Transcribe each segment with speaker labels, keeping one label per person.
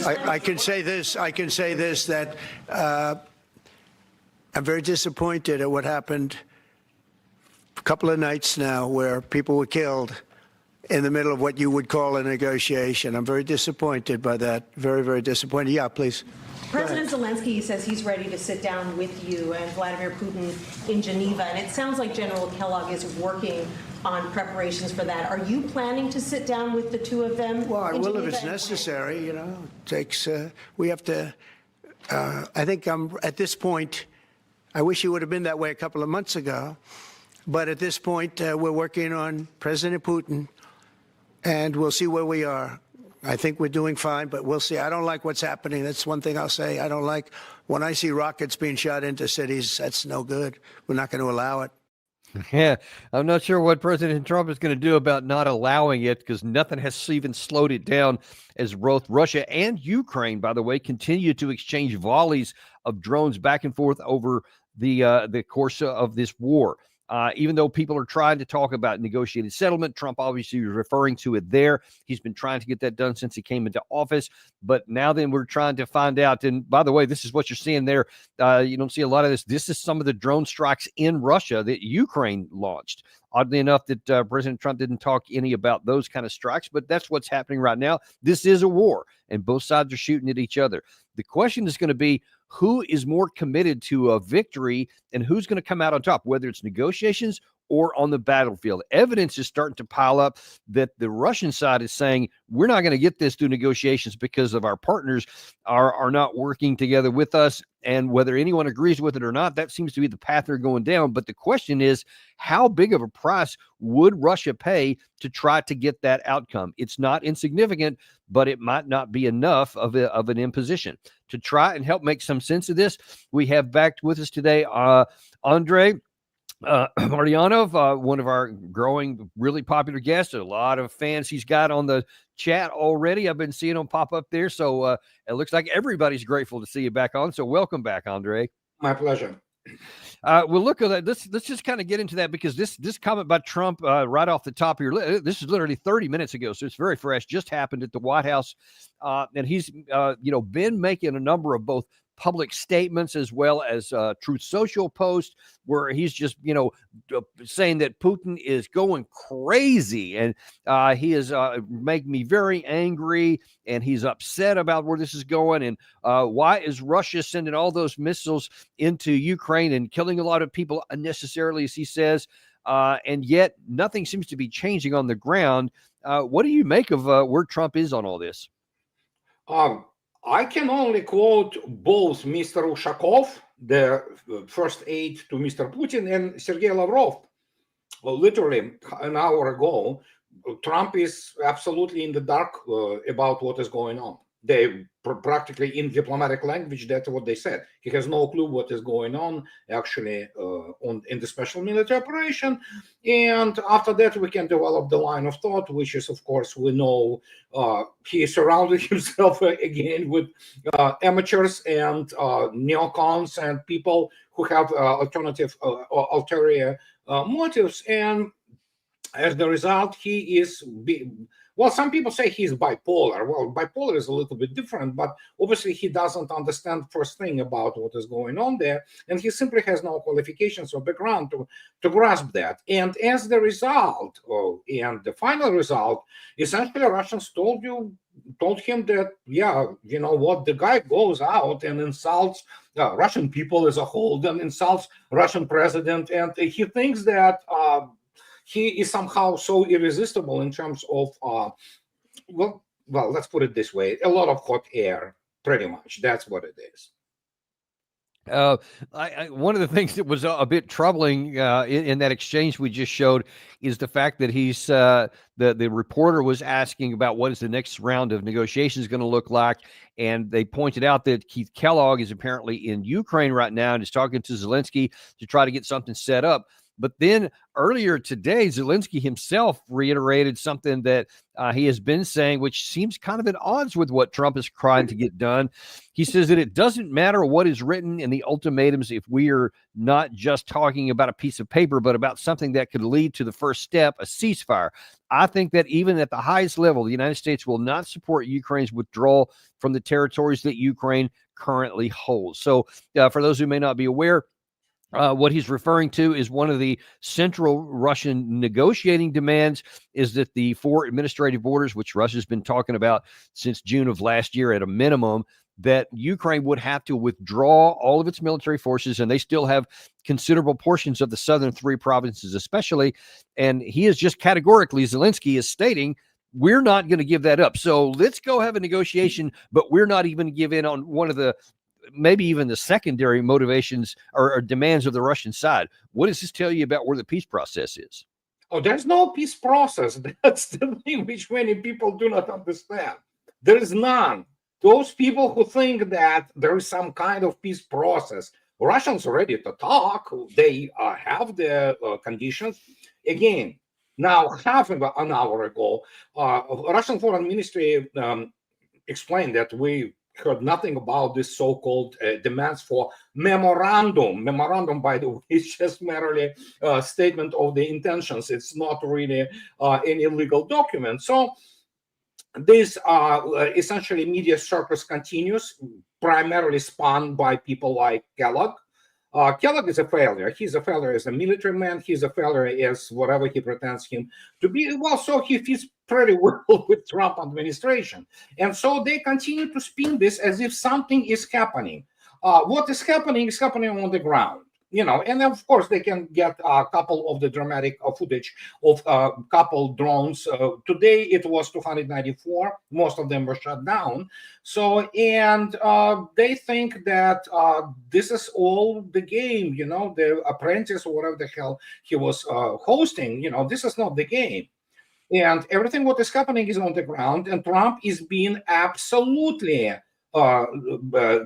Speaker 1: I can say this. That I'm very disappointed at what happened a couple of nights now, where people were killed in the middle of what you would call a negotiation. I'm very disappointed by that. Very, very disappointed. Yeah, please.
Speaker 2: President Zelensky says he's ready to sit down with you and Vladimir Putin in Geneva, and it sounds like General Kellogg is working on preparations for that. Are you planning to sit down with the two of them?
Speaker 1: Well, I will if it's necessary. You know, it takes. We have to. I think I'm at this point. I wish it would have been that way a couple of months ago, but at this point, we're working on President Putin, and we'll see where we are. I think we're doing fine, but we'll see. I don't like what's happening. That's one thing I'll say. I don't like when I see rockets being shot into cities. That's no good. We're not going to allow it.
Speaker 3: Yeah, I'm not sure what President Trump is going to do about not allowing it, because nothing has even slowed it down, as both Russia and Ukraine, by the way, continue to exchange volleys of drones back and forth over the course of this war. Even though people are trying to talk about negotiated settlement, Trump obviously is referring to it there. He's been trying to get that done since he came into office. But now then we're trying to find out. And by the way, this is what you're seeing there. You don't see a lot of this. This is some of the drone strikes in Russia that Ukraine launched. Oddly enough, that President Trump didn't talk any about those kind of strikes, but that's what's happening right now. This is a war, and both sides are shooting at each other. The question is going to be, who is more committed to a victory and who's going to come out on top, whether it's negotiations or on the battlefield. Evidence is starting to pile up that the Russian side is saying, we're not going to get this through negotiations because of our partners are not working together with us. And whether anyone agrees with it or not, that seems to be the path they're going down. But the question is, how big of a price would Russia pay to try to get that outcome? It's not insignificant, but it might not be enough of an imposition. To try and help make some sense of this, we have back with us today Andrei Martyanov, one of our growing, really popular guests. A lot of fans he's got on the chat already. I've been seeing them pop up there. So it looks like everybody's grateful to see you back on. So welcome back, Andrei.
Speaker 4: My pleasure.
Speaker 3: Well, look at that. Let's just kind of get into that, because this comment by Trump right off the top here, this is literally 30 minutes ago, so it's very fresh. Just happened at the White House, and he's been making a number of both public statements as well as Truth Social post, where he's just saying that Putin is going crazy, and he is making me very angry, and he's upset about where this is going, and why is Russia sending all those missiles into Ukraine and killing a lot of people unnecessarily, as he says, and yet nothing seems to be changing on the ground. What do you make of where Trump is on all this?
Speaker 4: I can only quote both Mr. Ushakov, the first aide to Mr. Putin, and Sergei Lavrov. Literally an hour ago, Trump is absolutely in the dark about what is going on. They practically, in diplomatic language, that's what they said. He has no clue what is going on actually in the special military operation. And after that, we can develop the line of thought, which is, of course, we know he surrounded himself again with amateurs and neocons and people who have ulterior motives. And as the result, he is well, some people say he's bipolar. Well, bipolar is a little bit different, but obviously he doesn't understand first thing about what is going on there, and he simply has no qualifications or background to grasp that. And as the result, and the final result, essentially Russians told him that, yeah, you know what, the guy goes out and insults Russian people as a whole, then insults Russian president, and he thinks that he is somehow so irresistible in terms of, well, let's put it this way, a lot of hot air, pretty much. That's what it is.
Speaker 3: One of the things that was a bit troubling in that exchange we just showed is the fact that he's the reporter was asking about what is the next round of negotiations going to look like, and they pointed out that Keith Kellogg is apparently in Ukraine right now and is talking to Zelensky to try to get something set up. But then earlier today, Zelensky himself reiterated something that he has been saying, which seems kind of at odds with what Trump is trying to get done. He says that it doesn't matter what is written in the ultimatums if we are not just talking about a piece of paper, but about something that could lead to the first step, a ceasefire. I think that even at the highest level, the United States will not support Ukraine's withdrawal from the territories that Ukraine currently holds. So for those who may not be aware, what he's referring to is one of the central Russian negotiating demands is that the 4 administrative borders, which Russia's been talking about since June of last year at a minimum, that Ukraine would have to withdraw all of its military forces, and they still have considerable portions of the southern 3 provinces especially. And he is just categorically, Zelensky is stating, we're not going to give that up. So let's go have a negotiation, but we're not even going to give in on one of the maybe even the secondary motivations or demands of the Russian side. What does this tell you about where the peace process is?
Speaker 4: Oh, there's no peace process. That's the thing which many people do not understand. There is none. Those people who think that there is some kind of peace process, Russians are ready to talk. They have the conditions. Again, now half of an hour ago, Russian Foreign Ministry explained that we heard nothing about this so-called demands for memorandum. Memorandum, by the way, is just merely a statement of the intentions. It's not really any legal document. So this essentially media circus continues, primarily spun by people like Kellogg. Kellogg is a failure. He's a failure as a military man. He's a failure as whatever he pretends him to be. Well, so he fits pretty well with Trump administration. And so they continue to spin this as if something is happening. What is happening on the ground. You know, and of course they can get a couple of the dramatic footage of a couple drones. Today it was 294. Most of them were shut down. So, and they think that this is all the game. You know, the Apprentice or whatever the hell he was hosting. You know, this is not the game. And everything what is happening is on the ground, and Trump is being absolutely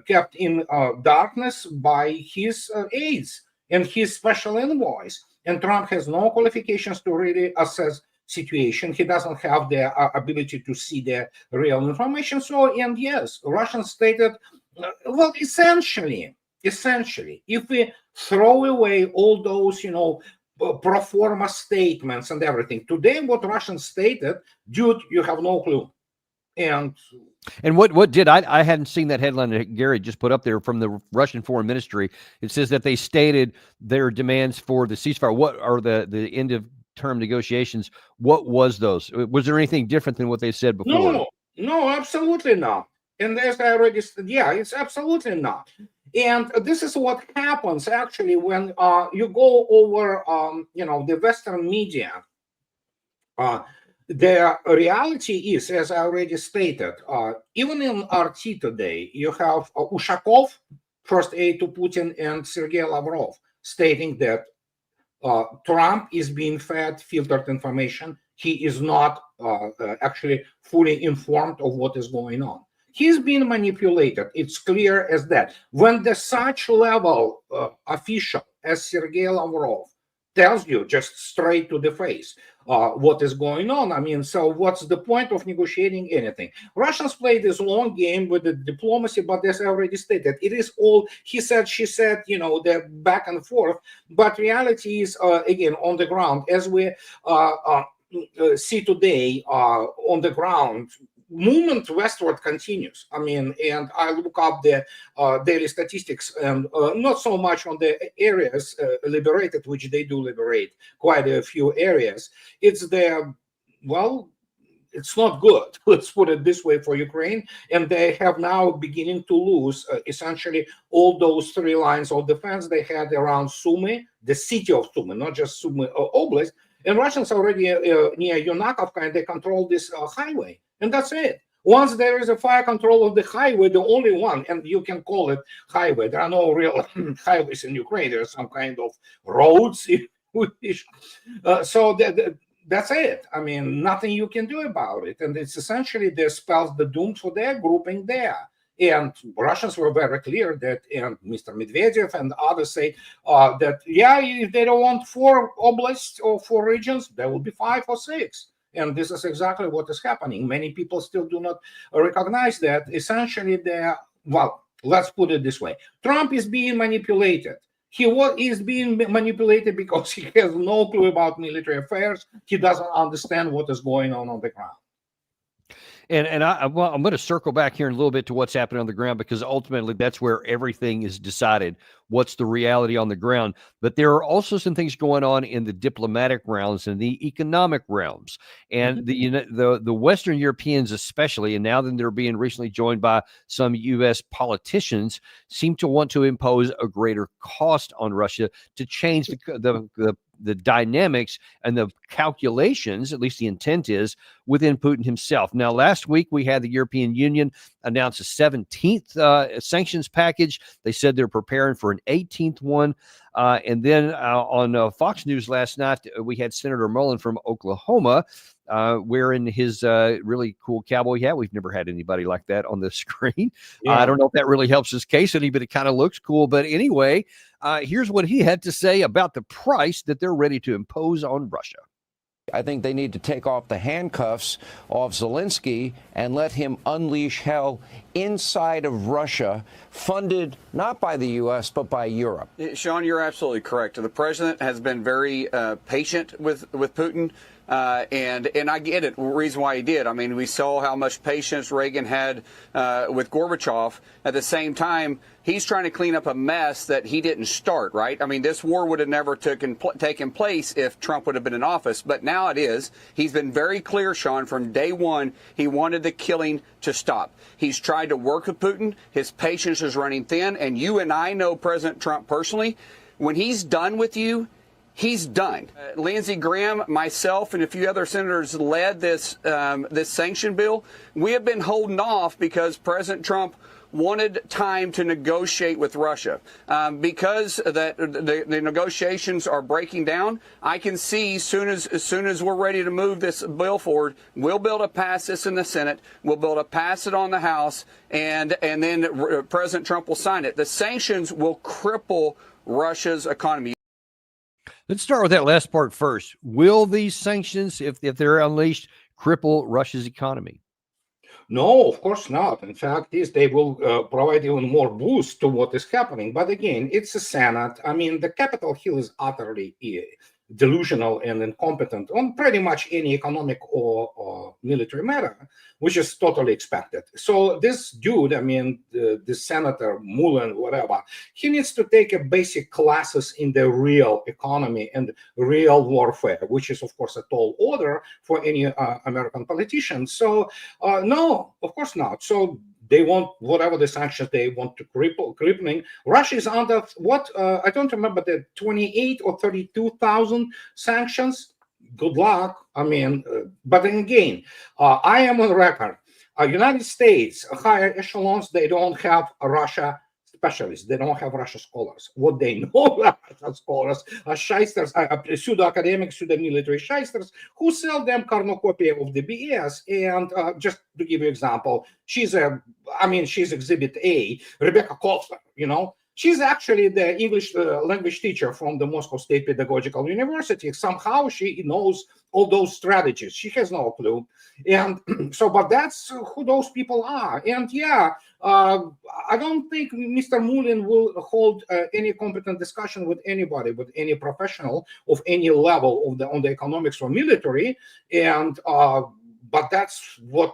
Speaker 4: kept in darkness by his aides and his special envoys. And Trump has no qualifications to really assess situation. He doesn't have the ability to see the real information. So, and yes, Russian stated, well, essentially, if we throw away all those, you know, pro forma statements and everything, today what Russians stated, dude, you have no clue. And
Speaker 3: what did I hadn't seen that headline that Gary just put up there from the Russian Foreign Ministry. It says that they stated their demands for the ceasefire. What are the end of term negotiations? What was those? Was there anything different than what they said before?
Speaker 4: No, absolutely not. And as I already said, yeah, it's absolutely not. And this is what happens actually when you go over, you know, the Western media. The reality is, as I already stated, even in RT today, you have Ushakov, first aide to Putin, and Sergei Lavrov stating that Trump is being fed filtered information. He is not actually fully informed of what is going on. He's being manipulated. It's clear as that. When the such level official as Sergei Lavrov tells you just straight to the face what is going on. I mean, so what's the point of negotiating anything? Russians play this long game with the diplomacy, but as I already stated, it is all he said, she said, you know, the back and forth. But reality is, again, on the ground, as we see today on the ground, movement westward continues. I mean, and I look up the daily statistics, and not so much on the areas liberated, which they do liberate quite a few areas. It's the, well, it's not good. Let's put it this way for Ukraine. And they have now beginning to lose essentially all those 3 lines of defense they had around Sumy, the city of Sumy, not just Sumy Oblast. And Russians already near Yunakovka, and they control this highway. And that's it. Once there is a fire control of the highway, the only one, and you can call it highway. There are no real highways in Ukraine. There are some kind of roads. So that's it. I mean, nothing you can do about it. And it's essentially they spells the doom for their grouping there. And Russians were very clear that, and Mr. Medvedev and others say that, yeah, if they don't want 4 oblasts or 4 regions, there will be 5 or 6. And this is exactly what is happening. Many people still do not recognize that. Essentially, well, let's put it this way. Trump is being manipulated. He is being manipulated because he has no clue about military affairs. He doesn't understand what is going on the ground.
Speaker 3: And I'm going to circle back here in a little bit to what's happening on the ground, because ultimately that's where everything is decided. What's the reality on the ground? But there are also some things going on in the diplomatic realms and the economic realms, and the Western Europeans especially, and now that they're being recently joined by some U.S. politicians, seem to want to impose a greater cost on Russia to change the dynamics and the calculations, at least the intent is, within Putin himself. Now, last week we had the European Union announce a 17th sanctions package. They said they're preparing for an 18th one. And then on Fox News last night, we had Senator Mullen from Oklahoma wearing his really cool cowboy hat. We've never had anybody like that on the screen.
Speaker 4: Yeah.
Speaker 3: I don't know if that really helps his case any, but it kind of looks cool. But anyway, here's what he had to say about the price that they're ready to impose on Russia.
Speaker 5: I think they need to take off the handcuffs of Zelensky and let him unleash hell inside of Russia, funded not by the U.S., but by Europe.
Speaker 6: Sean, you're absolutely correct. The president has been very patient with Putin. And I get it. The reason why he did. I mean, we saw how much patience Reagan had with Gorbachev. At the same time, he's trying to clean up a mess that he didn't start, right? I mean, this war would have never taken place if Trump would have been in office. But now it is. He's been very clear, Sean, from day one, he wanted the killing to stop. He's tried to work with Putin. His patience is running thin. And you and I know President Trump personally. When he's done with you, he's done. Lindsey Graham, myself, and a few other senators led this sanction bill. We have been holding off because President Trump wanted time to negotiate with Russia. Because the negotiations are breaking down, I can see as soon as we're ready to move this bill forward, we'll be able to pass this in the Senate, we'll be able to pass it on the House, and then President Trump will sign it. The sanctions will cripple Russia's economy.
Speaker 3: Let's start with that last part first. Will these sanctions, if they're unleashed, cripple Russia's economy?
Speaker 4: No, of course not. In fact, they will provide even more boost to what is happening. But again, it's a Senate. I mean, the Capitol Hill is utterly delusional and incompetent on pretty much any economic or military matter, which is totally expected. So this dude, I mean, the Senator Mullen, whatever, he needs to take a basic classes in the real economy and real warfare, which is, of course, a tall order for any American politician. So no, of course not. So they want whatever the sanctions they want to crippling. Russia is under what? I don't remember the 28 or 32,000 sanctions. Good luck. I mean, but then again, I am on record. United States higher echelons, they don't have Russia specialists. They don't have Russia scholars. What they know Russia scholars are shysters, pseudo-academic, pseudo-military shysters who sell them cornucopia of the BS. And just to give you an example, she's Exhibit A, Rebecca Kofler, She's actually the English language teacher from the Moscow State Pedagogical University. Somehow she knows all those strategies. She has no clue. And so, but that's who those people are. And yeah, I don't think Mr. Mullen will hold any competent discussion with anybody, with any professional of any level on the economics or military. And but that's what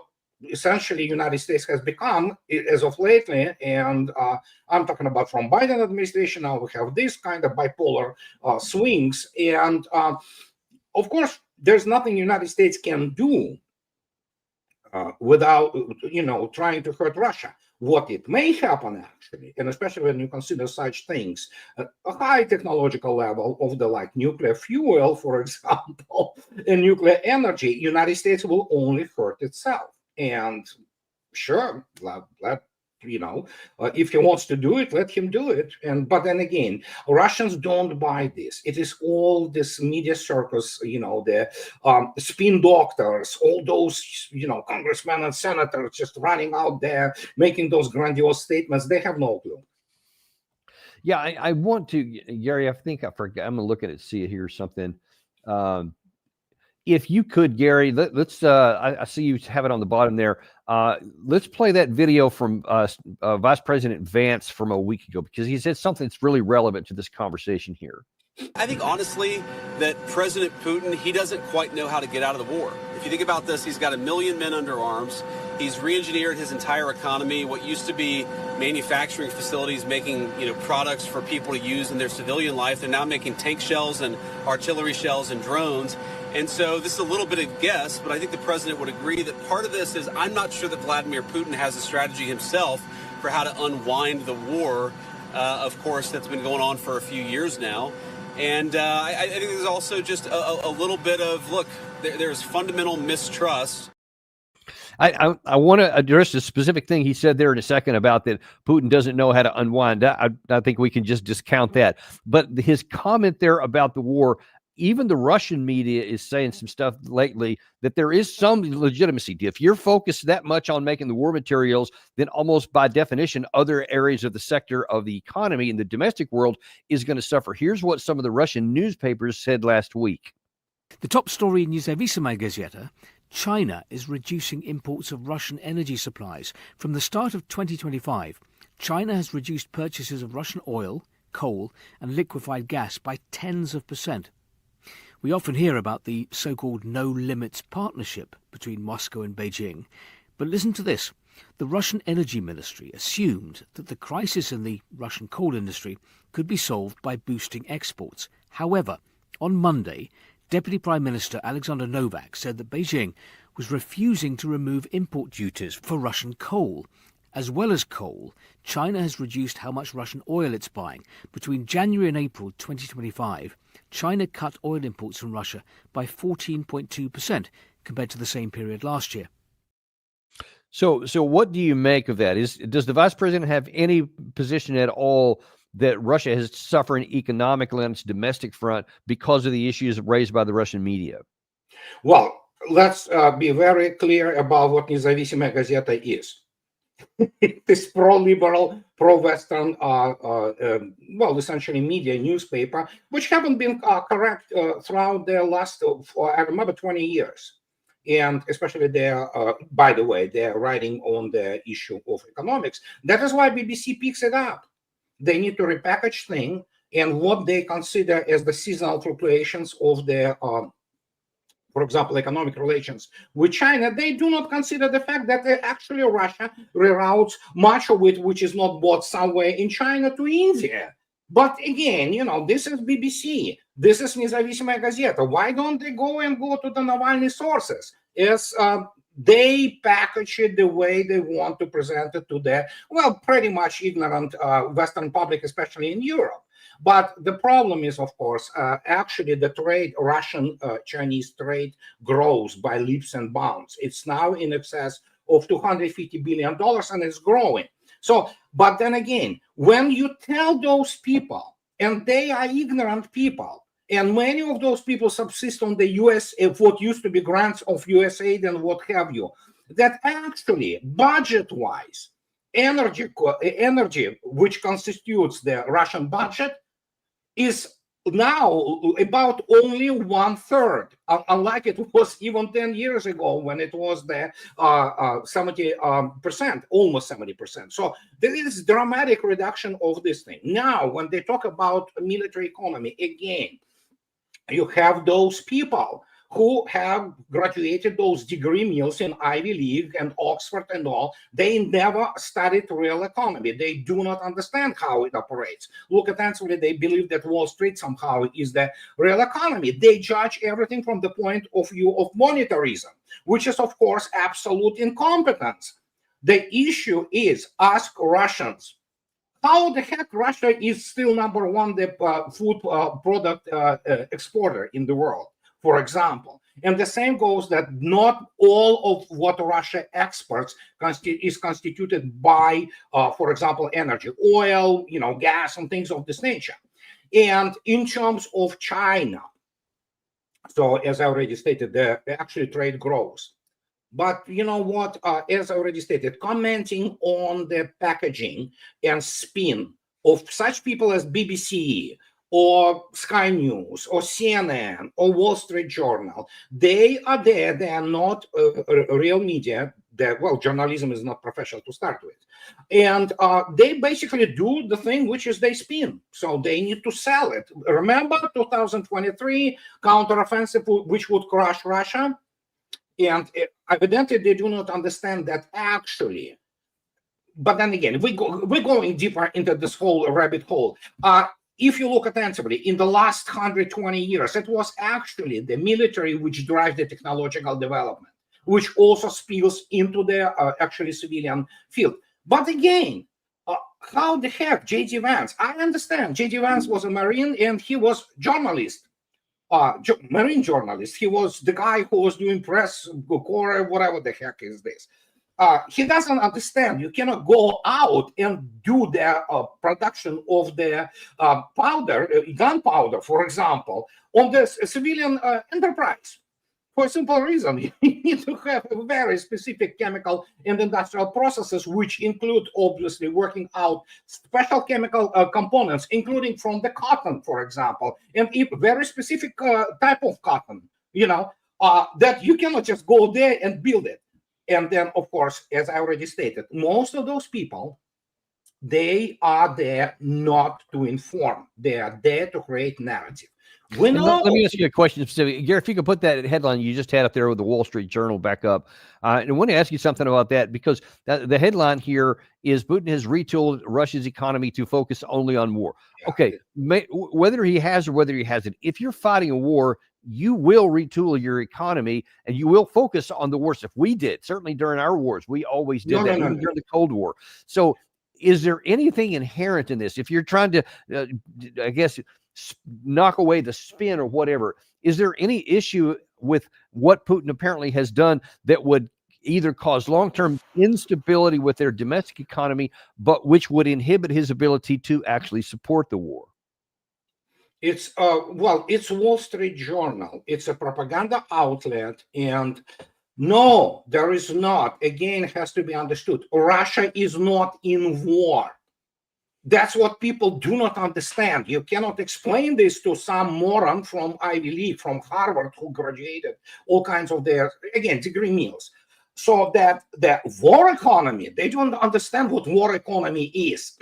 Speaker 4: essentially United States has become as of lately. And I'm talking about from Biden administration. Now we have this kind of bipolar swings. And of course, there's nothing United States can do without, trying to hurt Russia. What it may happen actually, and especially when you consider such things, a high technological level of the like nuclear fuel, for example, and nuclear energy, United States will only hurt itself. And sure, let if he wants to do it, let him do it. But then again, Russians don't buy this. It is all this media circus, the spin doctors, all those, congressmen and senators just running out there making those grandiose statements. They have no clue.
Speaker 3: Yeah, I want to, Gary. I think I forgot. I'm gonna look at it, see it here or something. If you could, Gary, let's. I see you have it on the bottom there. Let's play that video from Vice President Vance from a week ago, because he said something that's really relevant to this conversation here.
Speaker 7: I think, honestly, that President Putin, he doesn't quite know how to get out of the war. If you think about this, he's got 1 million men under arms. He's re-engineered his entire economy. What used to be manufacturing facilities making, products for people to use in their civilian life, they're now making tank shells and artillery shells and drones. And so this is a little bit of guess, but I think the president would agree that part of this is, I'm not sure that Vladimir Putin has a strategy himself for how to unwind the war, of course, that's been going on for a few years now. And I think there's also just a little bit of, look, there's fundamental mistrust.
Speaker 3: I want to address the specific thing he said there in a second about that Putin doesn't know how to unwind. I think we can just discount that. But his comment there about the war, even the Russian media is saying some stuff lately that there is some legitimacy. If you're focused that much on making the war materials, then almost by definition, other areas of the sector of the economy in the domestic world is going to suffer. Here's what some of the Russian newspapers said last week.
Speaker 8: The top story in Nezavisima Gazeta: China is reducing imports of Russian energy supplies. From the start of 2025, China has reduced purchases of Russian oil, coal and liquefied gas by tens of percent. We often hear about the so-called no-limits partnership between Moscow and Beijing. But listen to this. The Russian Energy Ministry assumed that the crisis in the Russian coal industry could be solved by boosting exports. However, on Monday, Deputy Prime Minister Alexander Novak said that Beijing was refusing to remove import duties for Russian coal. As well as coal, China has reduced how much Russian oil it's buying. Between January and April 2025, China cut oil imports from Russia by 14.2% compared to the same period last year.
Speaker 3: So what do you make of that? Does the vice president have any position at all that Russia is suffering economically on its domestic front because of the issues raised by the Russian media?
Speaker 4: Well, let's be very clear about what Nezavisima Gazeta is. It is pro-liberal, pro-Western, essentially media newspaper, which haven't been correct throughout the last, I remember, 20 years. And especially by the way, they're writing on the issue of economics. That is why BBC picks it up. They need to repackage things and what they consider as the seasonal fluctuations of their for example, economic relations with China. They do not consider the fact that actually Russia reroutes much of it, which is not bought somewhere in China, to India. But again, this is BBC. This is Nezavisima Gazeta. Why don't they go to the Navalny sources? As they package it the way they want to present it to the, pretty much ignorant Western public, especially in Europe. But the problem is, of course, actually the trade, Russian-Chinese trade grows by leaps and bounds. It's now in excess of $250 billion and it's growing. So, but then again, when you tell those people, and they are ignorant people, and many of those people subsist on the US, what used to be grants of US aid and what have you, that actually budget-wise, energy, which constitutes the Russian budget, is now about only 1/3, unlike it was even 10 years ago when it was the 70%, almost 70%. So there is dramatic reduction of this thing. Now, when they talk about military economy, again, you have those people who have graduated those degree mills in Ivy League and Oxford and all. They never studied real economy. They do not understand how it operates. Look, essentially, they believe that Wall Street somehow is the real economy. They judge everything from the point of view of monetarism, which is, of course, absolute incompetence. The issue is, ask Russians, how the heck Russia is still number one the food product exporter in the world? for example. And the same goes that not all of what Russia exports is constituted by, for example, energy, oil, gas, and things of this nature. And in terms of China, so as I already stated, the actually trade grows. But you know what, as I already stated, commenting on the packaging and spin of such people as BBC or Sky News or CNN or Wall Street Journal, they are there. They are not real media. Well, journalism is not professional to start with. And they basically do the thing which is they spin. So they need to sell it. Remember 2023 counteroffensive, which would crush Russia? And evidently they do not understand that actually. But then again, we're going deeper into this whole rabbit hole. If you look attentively, in the last 120 years, it was actually the military which drives the technological development, which also spills into the actually civilian field. But again, how the heck J.D. Vance? I understand J.D. Vance was a Marine and he was journalist, Marine journalist. He was the guy who was doing press corps, whatever the heck is this. He doesn't understand. You cannot go out and do the production of the gunpowder, for example, on the civilian enterprise. For a simple reason, you need to have very specific chemical and industrial processes, which include obviously working out special chemical components, including from the cotton, for example, and a very specific type of cotton, that you cannot just go there and build it. And then, of course, as I already stated, most of those people, they are there not to inform. They are there to create narrative. Let
Speaker 3: me ask you a question specifically. Gary, if you could put that headline you just had up there with the Wall Street Journal back up. And I want to ask you something about that, because the headline here is Putin has retooled Russia's economy to focus only on war. Yeah. Okay, whether he has or whether he hasn't, if you're fighting a war, you will retool your economy and you will focus on the war stuff. We did, certainly during our wars. We always did that, even during the Cold War. So is there anything inherent in this? If you're trying to, I guess, knock away the spin or whatever, is there any issue with what Putin apparently has done that would either cause long-term instability with their domestic economy, but which would inhibit his ability to actually support the war?
Speaker 4: It's it's Wall Street Journal. It's a propaganda outlet, and no, there is not. Again, it has to be understood. Russia is not in war. That's what people do not understand. You cannot explain this to some moron from Ivy League, from Harvard, who graduated all kinds of their, again, degree meals. So that the war economy, they don't understand what war economy is.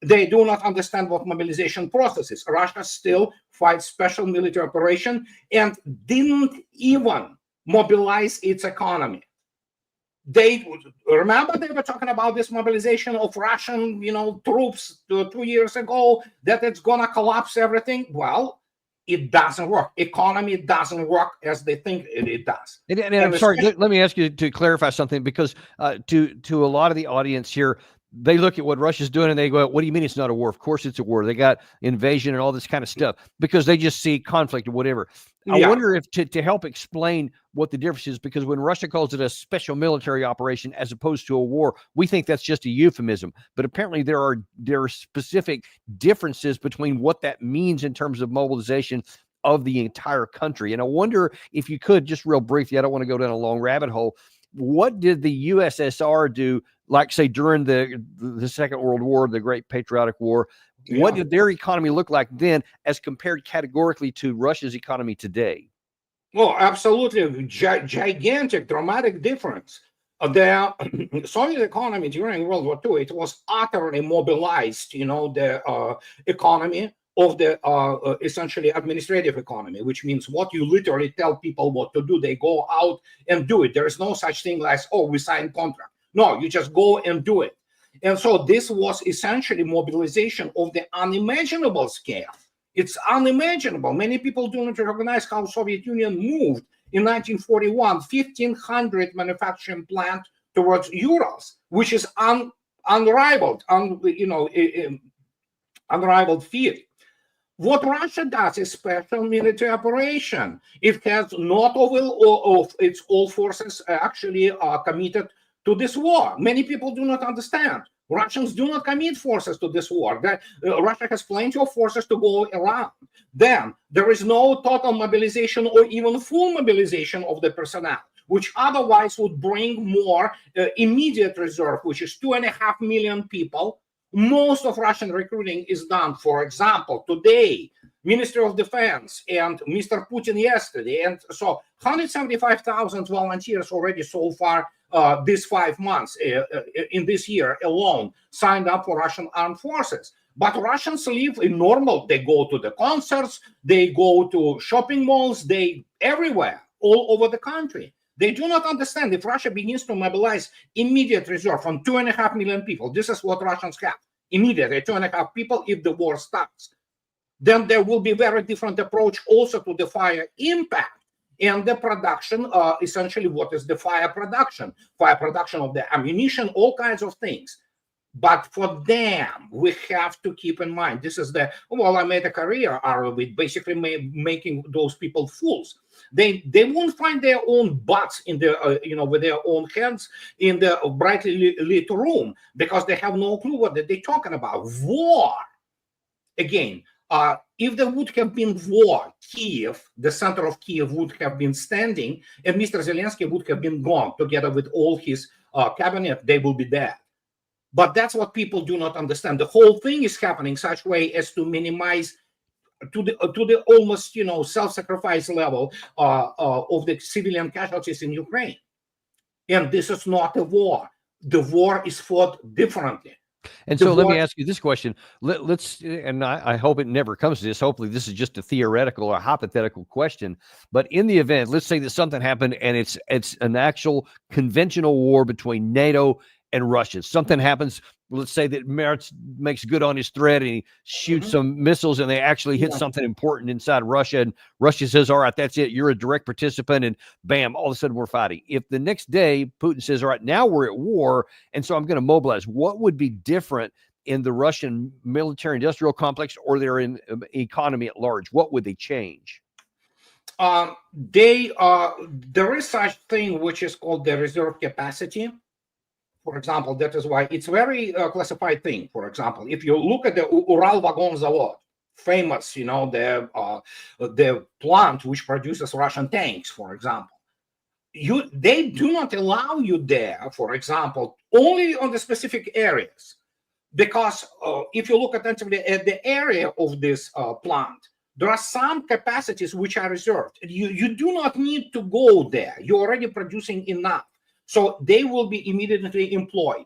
Speaker 4: They do not understand what mobilization process is. Russia still fights special military operation and didn't even mobilize its economy. They remember they were talking about this mobilization of Russian, troops 2 years ago, that it's gonna collapse everything. Well, it doesn't work. Economy doesn't work as they think it does.
Speaker 3: And I'm sorry, let me ask you to clarify something, because to a lot of the audience here, they look at what Russia's doing and they go, what do you mean it's not a war? Of course it's a war. They got invasion and all this kind of stuff because they just see conflict or whatever. I wonder if to help explain what the difference is, because when Russia calls it a special military operation as opposed to a war, we think that's just a euphemism. But apparently there are specific differences between what that means in terms of mobilization of the entire country. And I wonder if you could, just real briefly, I don't want to go down a long rabbit hole, what did the USSR do, like say during the Second World War, the Great Patriotic War? Yeah. What did their economy look like then as compared categorically to Russia's economy today?
Speaker 4: Well, absolutely. Gigantic, dramatic difference. The Soviet economy during World War II, it was utterly mobilized, the economy of the essentially administrative economy, which means what you literally tell people what to do, they go out and do it. There is no such thing as, oh, we signed contract. No, you just go and do it. And so this was essentially mobilization of the unimaginable scale. It's unimaginable. Many people do not recognize how Soviet Union moved in 1941, 1,500 manufacturing plant towards Urals, which is unrivaled, unrivaled feat. What Russia does is special military operation. It has not all of its all forces actually committed to this war. Many people do not understand. Russians do not commit forces to this war. Russia has plenty of forces to go around. Then there is no total mobilization or even full mobilization of the personnel, which otherwise would bring more immediate reserve, which is 2.5 million people. Most of Russian recruiting is done, for example, today, Ministry of Defense and Mr. Putin yesterday. And so 175,000 volunteers already so far these 5 months in this year alone signed up for Russian armed forces. But Russians live in normal. They go to the concerts, they go to shopping malls, they everywhere, all over the country. They do not understand if Russia begins to mobilize immediate reserve from 2.5 million people. This is what Russians have. Immediately 2.5 people if the war starts. Then there will be very different approach also to the fire impact and the production, essentially what is the fire production of the ammunition, all kinds of things. But for them, we have to keep in mind, this is I made a career out of it, basically making those people fools. They won't find their own butts in the, with their own hands in the brightly lit room because they have no clue what they're talking about. War. Again, if there would have been war, Kiev, the center of Kiev would have been standing and Mr. Zelensky would have been gone together with all his cabinet, they will be dead. But that's what people do not understand. The whole thing is happening such way as to minimize to the almost self-sacrifice level of the civilian casualties in Ukraine. And this is not a war. The war is fought differently.
Speaker 3: And so let me ask you this question. Let's, and I hope it never comes to this. Hopefully this is just a theoretical or hypothetical question. But in the event, let's say that something happened and it's an actual conventional war between NATO and Russia. Something happens. Let's say that Merz makes good on his threat and he shoots some missiles and they actually hit something important inside Russia. And Russia says, all right, that's it. You're a direct participant. And bam, all of a sudden we're fighting. If the next day Putin says, all right, now we're at war. And so I'm going to mobilize. What would be different in the Russian military industrial complex or their economy at large? What would they change?
Speaker 4: There is such thing which is called the reserve capacity. For example, that is why it's very classified thing. For example, if you look at the Ural Vagon Zavod, famous, the plant which produces Russian tanks, for example, they do not allow you there, for example, only on the specific areas, because if you look attentively at the area of this plant, there are some capacities which are reserved. You do not need to go there. You're already producing enough. So they will be immediately employed.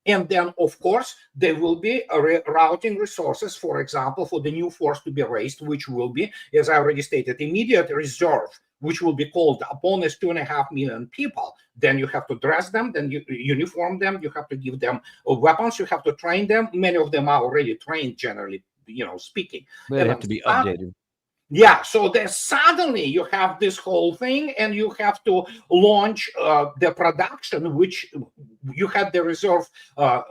Speaker 4: And then, of course, there will be routing resources, for example, for the new force to be raised, which will be, as I already stated, immediate reserve, which will be called upon as 2.5 million people. Then you have to dress them, then you uniform them, you have to give them weapons, you have to train them. Many of them are already trained, generally, speaking.
Speaker 3: They have to be updated.
Speaker 4: Yeah, so then suddenly you have this whole thing and you have to launch the production, which you had the reserve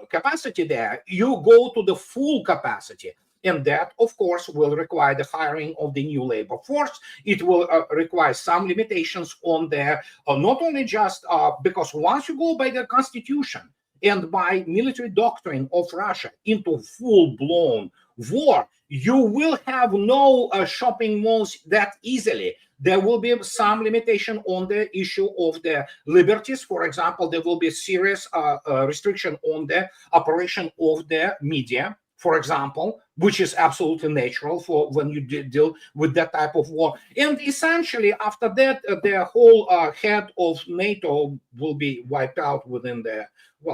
Speaker 4: capacity there. You go to the full capacity. And that, of course, will require the hiring of the new labor force. It will require some limitations on there, not only just because once you go by the constitution and by military doctrine of Russia into full-blown war, you will have no shopping malls that easily. There will be some limitation on the issue of the liberties. For example, there will be a serious restriction on the operation of the media, for example, which is absolutely natural for when you deal with that type of war. And essentially, after that, the whole head of NATO will be wiped out within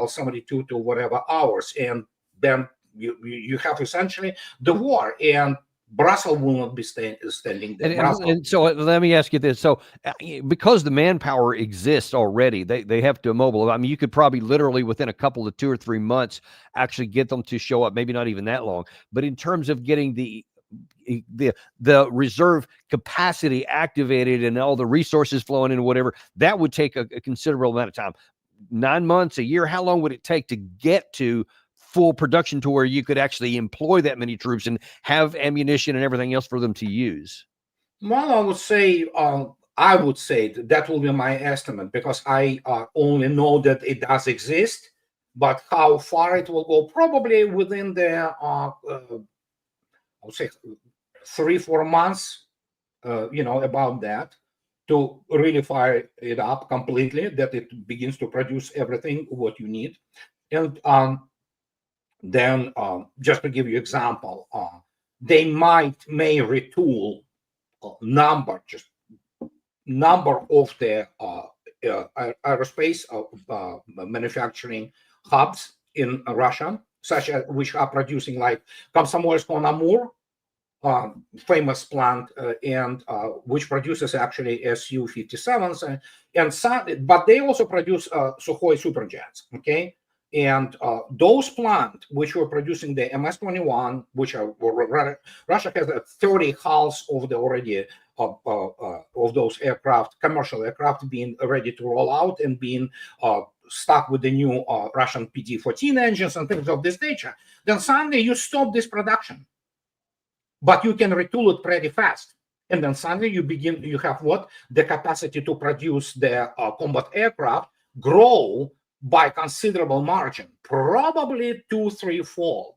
Speaker 4: 72 to whatever hours. And then you have essentially the war, and Brussels will not be standing there.
Speaker 3: And so let me ask you this. So because the manpower exists already, they have to mobilize. I mean, you could probably literally within a couple of 2 or 3 months actually get them to show up, maybe not even that long. But in terms of getting the reserve capacity activated and all the resources flowing in, whatever, that would take a considerable amount of time. 9 months, a year, how long would it take to get to full production to where you could actually employ that many troops and have ammunition and everything else for them to use?
Speaker 4: Well, I would say that will be my estimate, because I only know that it does exist, but how far it will go, probably within the I would say 3-4 months, about that, to really fire it up completely, that it begins to produce everything what you need. And then just to give you example, they may retool number of the aerospace manufacturing hubs in Russia, such as which are producing like Komsomolsk-on-Amur, famous plant, and which produces actually Su-57s, and some, but they also produce Sukhoi superjets. Okay, and those plants which were producing the MS-21, which are Russia has 30 hulls of the already of those aircraft, commercial aircraft, being ready to roll out and being stuck with the new Russian PD-14 engines and things of this nature. Then suddenly you stop this production, but you can retool it pretty fast. And then suddenly you have what? The capacity to produce the combat aircraft grow by considerable margin, probably 2-3-fold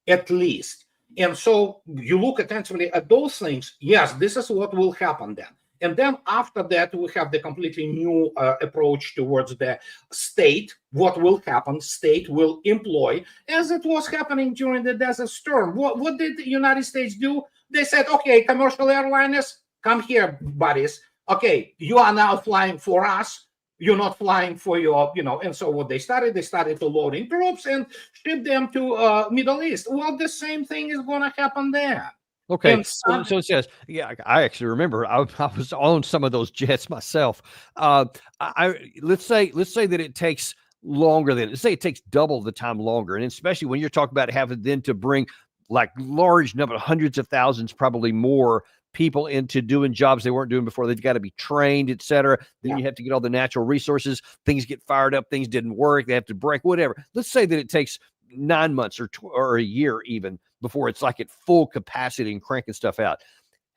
Speaker 4: at least. And so you look attentively at those things. Yes, this is what will happen then. And then after that, we have the completely new approach towards the state. What will happen? State will employ, as it was happening during the Desert Storm. What did the United States do? They said, okay, commercial airliners, come here, buddies. Okay, you are now flying for us. You're not flying for your, and so what they started to load in troops and ship them to Middle East. Well, the same thing is going to happen there.
Speaker 3: Okay, so it says, yeah, I actually remember I was on some of those jets myself. Let's say that it takes longer than, let's say it takes double the time longer, and especially when you're talking about having then to bring like large number, hundreds of thousands, probably more people into doing jobs they weren't doing before. They've got to be trained, et cetera. Then you have to get all the natural resources. Things get fired up. Things didn't work. They have to break, whatever. Let's say that it takes 9 months or a year even before it's like at full capacity and cranking stuff out.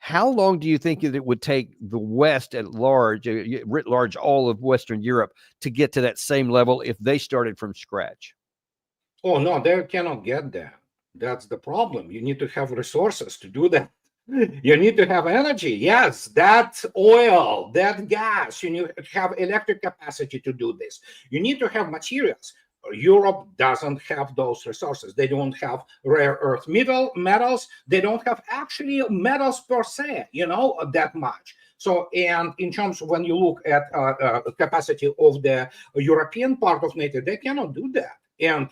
Speaker 3: How long do you think that it would take the West at large, writ large, all of Western Europe, to get to that same level if they started from scratch?
Speaker 4: Oh, no, they cannot get there. That's the problem. You need to have resources to do that. You need to have energy. Yes, that oil, that gas. You need to have electric capacity to do this. You need to have materials. Europe doesn't have those resources. They don't have rare earth metals. They don't have actually metals per se, that much. So, and in terms of when you look at capacity of the European part of NATO, they cannot do that. And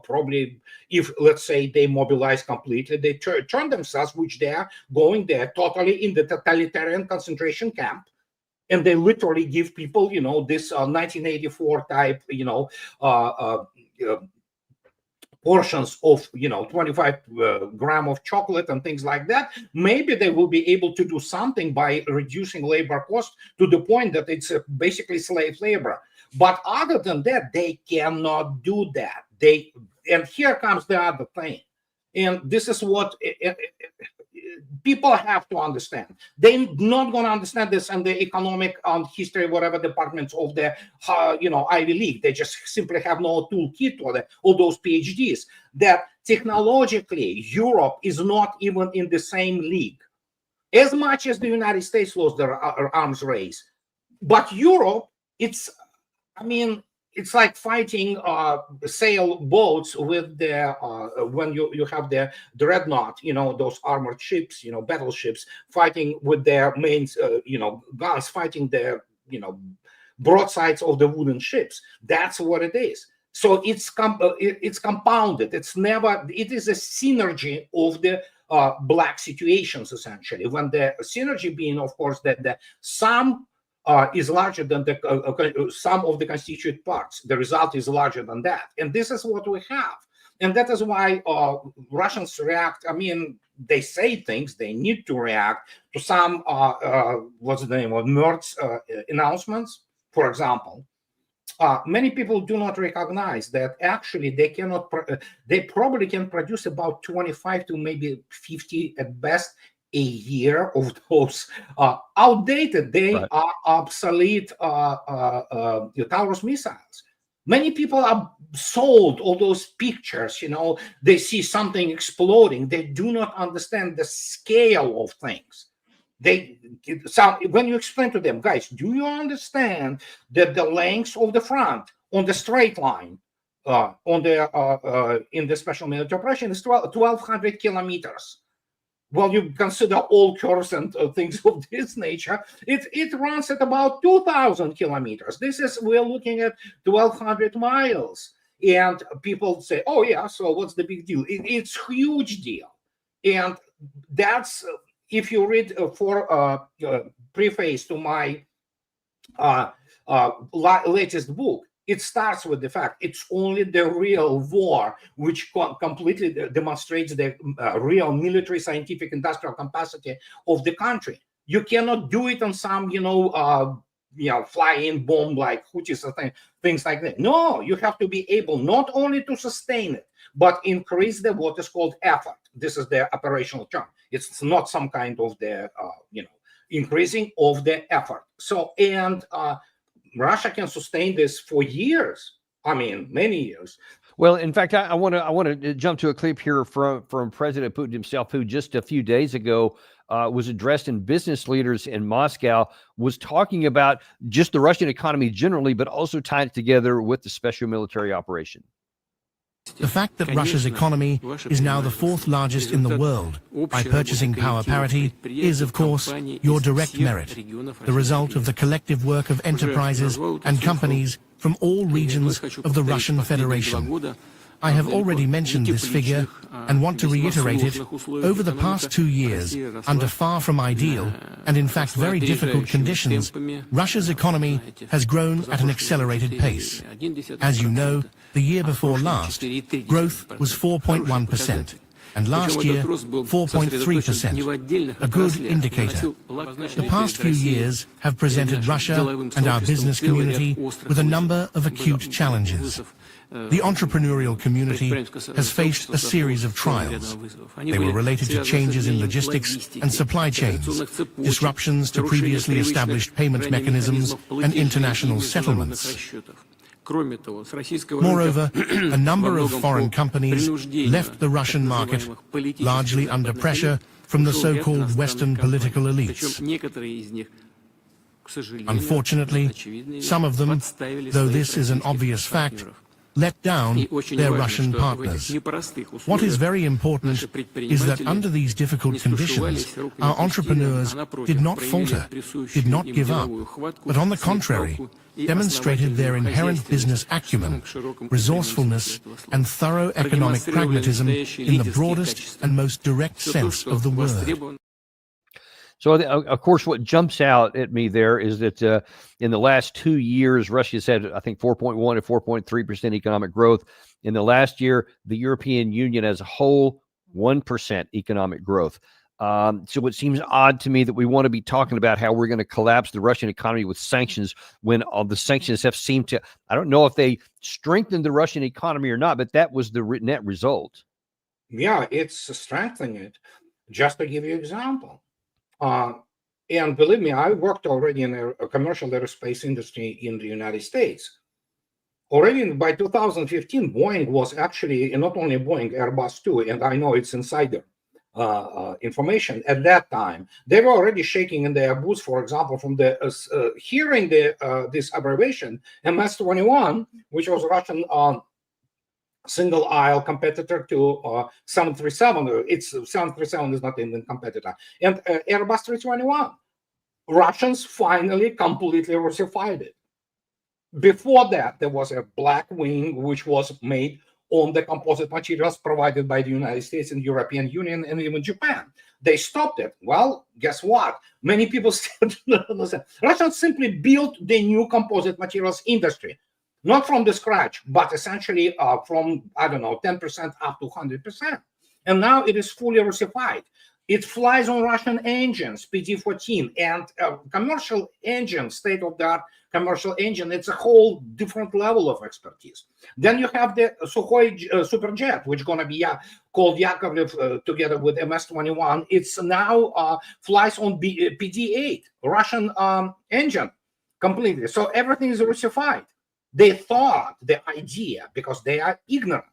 Speaker 4: probably if, let's say, they mobilize completely, they turn themselves, which they are going there totally in the totalitarian concentration camp. And they literally give people, this 1984 type, portions of, 25 gram of chocolate and things like that. Maybe they will be able to do something by reducing labor cost to the point that it's basically slave labor. But other than that, they cannot do that. And here comes the other thing. And this is what people have to understand. They're not going to understand this in the economic history, whatever departments of the, Ivy League. They just simply have no toolkit or all those PhDs. That technologically, Europe is not even in the same league. As much as the United States lost their arms race. But Europe, it's like fighting sailboats with the when you have the dreadnought, those armored ships, battleships, fighting with their main, guns, fighting the, broadsides of the wooden ships. That's what it is. So it's compounded. It is a synergy of the black situations, essentially. When the synergy being, of course, that the sum is larger than the sum of the constituent parts. The result is larger than that. And this is what we have. And that is why Russians react. They say things, they need to react to some, what's the name of Mertz announcements, for example. many people do not recognize that actually they cannot. They probably can produce about 25 to maybe 50 at best a year of those outdated. They
Speaker 3: Right.
Speaker 4: are obsolete Taurus missiles. Many people are sold all those pictures. They see something exploding. They do not understand the scale of things. When you explain to them, guys, do you understand that the length of the front on the straight line in the special military operation is 1,200 kilometers? Well, you consider all curves and things of this nature, it runs at about 2,000 kilometers. We're looking at 1,200 miles. And people say, oh, yeah, so what's the big deal? It's a huge deal. And that's, if you read preface to my latest book, it starts with the fact it's only the real war which completely demonstrates the real military, scientific, industrial capacity of the country. You cannot do it on some, fly-in bomb like Houthis or things like that. No, you have to be able not only to sustain it, but increase what is called effort. This is the operational term. It's not some kind of the, increasing of the effort. So, and Russia can sustain this for years. I mean, many years.
Speaker 3: Well, in fact, I want to jump to a clip here from President Putin himself, who just a few days ago was addressing business leaders in Moscow, was talking about just the Russian economy generally, but also tied it together with the special military operation.
Speaker 9: The fact that Russia's economy is now the fourth largest in the world by purchasing power parity is, of course, your direct merit, the result of the collective work of enterprises and companies from all regions of the Russian Federation. I have already mentioned this figure and want to reiterate it. Over the past 2 years, under far from ideal and in fact very difficult conditions, Russia's economy has grown at an accelerated pace. As you know, the year before last, growth was 4.1%, and last year, 4.3%, a good indicator. The past few years have presented Russia and our business community with a number of acute challenges. The entrepreneurial community has faced a series of trials. They were related to changes in logistics and supply chains, disruptions to previously established payment mechanisms, and international settlements. Moreover, a number of foreign companies left the Russian market largely under pressure from the so-called Western political elites. Unfortunately, some of them, though this is an obvious fact, let down their Russian partners. What is very important is that under these difficult conditions, our entrepreneurs did not falter, did not give up, but on the contrary, demonstrated their inherent business acumen, resourcefulness, and thorough economic pragmatism in the broadest and most direct sense of the word.
Speaker 3: So, of course, what jumps out at me there is that in the last 2 years, Russia's had, I think, 4.1 and 4.3% economic growth. In the last year, the European Union as a whole, 1% economic growth. So it seems odd to me that we want to be talking about how we're going to collapse the Russian economy with sanctions when all the sanctions have seemed to, I don't know if they strengthened the Russian economy or not, but that was the net result.
Speaker 4: Yeah, it's strengthening it. Just to give you an example. And believe me, I worked already in a commercial aerospace industry in the United States. Already by 2015, Boeing was actually, not only Boeing, Airbus too, and I know it's insider information at that time. They were already shaking in their boots, for example, from the hearing this abbreviation, MS-21, which was Russian single aisle competitor to 737. It's 737 is not even competitor. And Airbus 321. Russians finally completely Russified it. Before that, there was a black wing which was made on the composite materials provided by the United States and European Union and even Japan. They stopped it. Well, guess what? Many people still don't understand. Russians simply built the new composite materials industry. Not from the scratch, but essentially from, 10% up to 100%. And now it is fully Russified. It flies on Russian engines, PT-14, and commercial engines, state-of-the-art commercial engine. It's a whole different level of expertise. Then you have the Sukhoi Superjet, which is going to be called Yakovlev together with MS-21. It's now flies on PD-8, Russian engine completely. So everything is Russified. They thought the idea, because they are ignorant,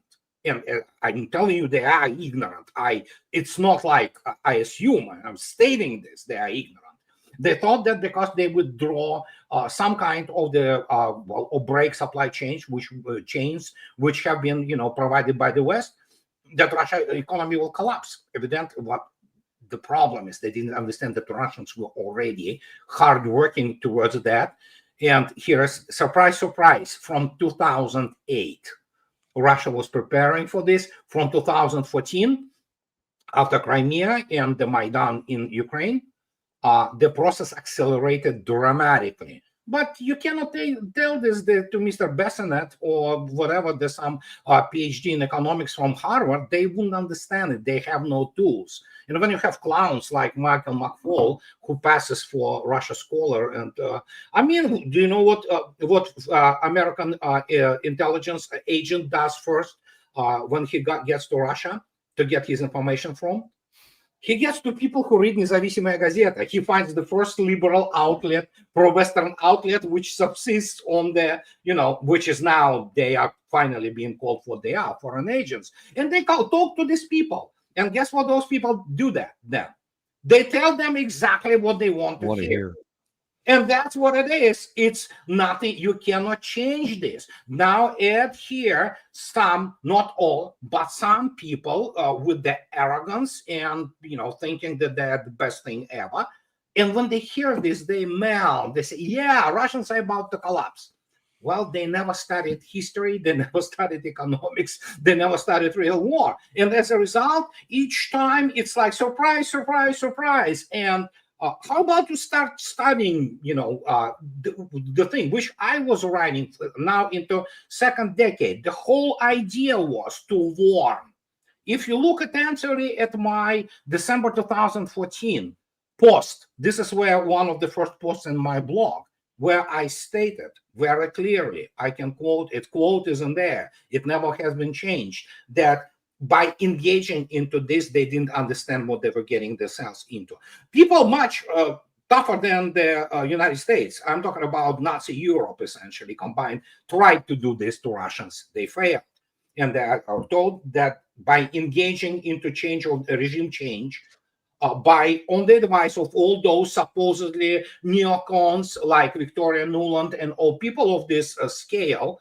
Speaker 4: and I'm telling you, they are ignorant. It's not like I assume, I'm stating this, they are ignorant. They thought that because they would draw some kind of the or break supply chains, which have been provided by the West, that Russia economy will collapse. Evidently, what the problem is, they didn't understand that the Russians were already hard working towards that. And here is surprise, surprise, from 2008. Russia was preparing for this. From 2014, after Crimea and the Maidan in Ukraine, the process accelerated dramatically. But you cannot tell this to Mr. Bessenet or whatever, there's some PhD in economics from Harvard. They wouldn't understand it. They have no tools. And when you have clowns like Michael McFaul, who passes for Russia scholar, and I mean, do you know what American intelligence agent does first when he gets to Russia to get his information from? He gets to people who read Независимая газета. He finds the first liberal outlet, pro-Western outlet, which subsists on the, which is now, they are finally being called what they are, foreign agents. And they talk to these people. And guess what those people do then? They tell them exactly what they want to hear. And that's what it is. It's nothing. You cannot change this. Now add here some, not all, but some people with the arrogance and, thinking that they're the best thing ever. And when they hear this, they melt. They say, yeah, Russians are about to collapse. Well, they never studied history. They never studied economics. They never studied real war. And as a result, each time it's like surprise, surprise, surprise. And how about you start studying, the thing which I was writing now into second decade. The whole idea was to warn. If you look attentively at my December 2014 post, this is where one of the first posts in my blog, where I stated very clearly, I can quote it, quote is in there, it never has been changed, that by engaging into this, they didn't understand what they were getting themselves into. People much tougher than the United States, I'm talking about Nazi Europe essentially combined, tried to do this to Russians. They failed. And they are told that by engaging into change of regime change, on the advice of all those supposedly neocons like Victoria Nuland and all people of this scale,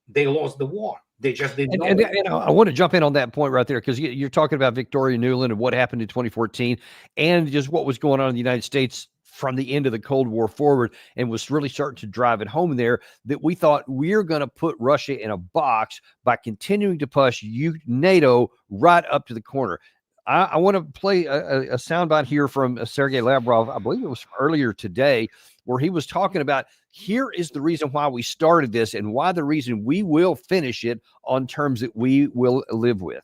Speaker 4: they lost the war. They just didn't.
Speaker 3: And I want to jump in on that point right there, because you're talking about Victoria Nuland and what happened in 2014 and just what was going on in the United States from the end of the Cold War forward, and was really starting to drive it home there, that we thought we're going to put Russia in a box by continuing to push NATO right up to the corner. I want to play a soundbite here from Sergei Lavrov. I believe it was earlier today, where he was talking about, here is the reason why we started this and why the reason we will finish it on terms that we will live with.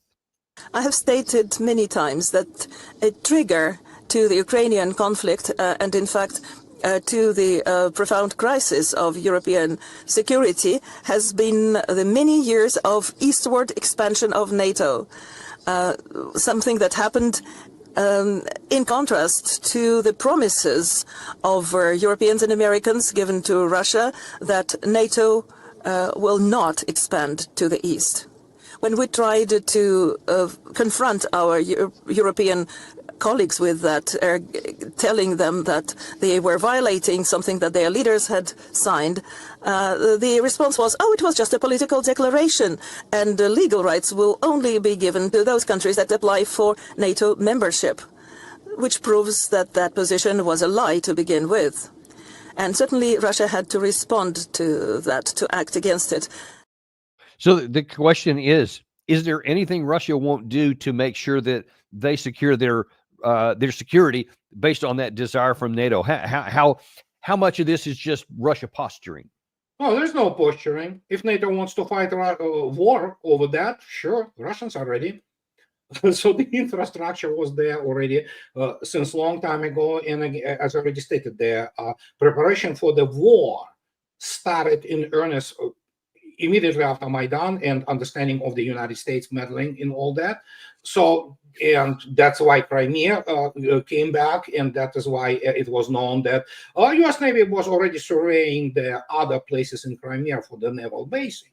Speaker 10: I have stated many times that a trigger to the Ukrainian conflict and in fact to the profound crisis of European security has been the many years of eastward expansion of NATO. Something that happened in contrast to the promises of Europeans and Americans given to Russia that NATO will not expand to the east. When we tried to confront our European colleagues with that, telling them that they were violating something that their leaders had signed, the response was, oh, it was just a political declaration, and legal rights will only be given to those countries that apply for NATO membership, which proves that that position was a lie to begin with. And certainly Russia had to respond to that, to act against it.
Speaker 3: So the question is there anything Russia won't do to make sure that they secure their security based on that desire from NATO? How much of this is just Russia posturing?
Speaker 4: Oh, there's no posturing. If NATO wants to fight a war over that, sure, Russians are ready. So the infrastructure was there already since a long time ago. And as I already stated, the preparation for the war started in earnest immediately after Maidan and understanding of the United States meddling in all that. So, and that's why Crimea came back, and that is why it was known that U.S. Navy was already surveying the other places in Crimea for the naval basing.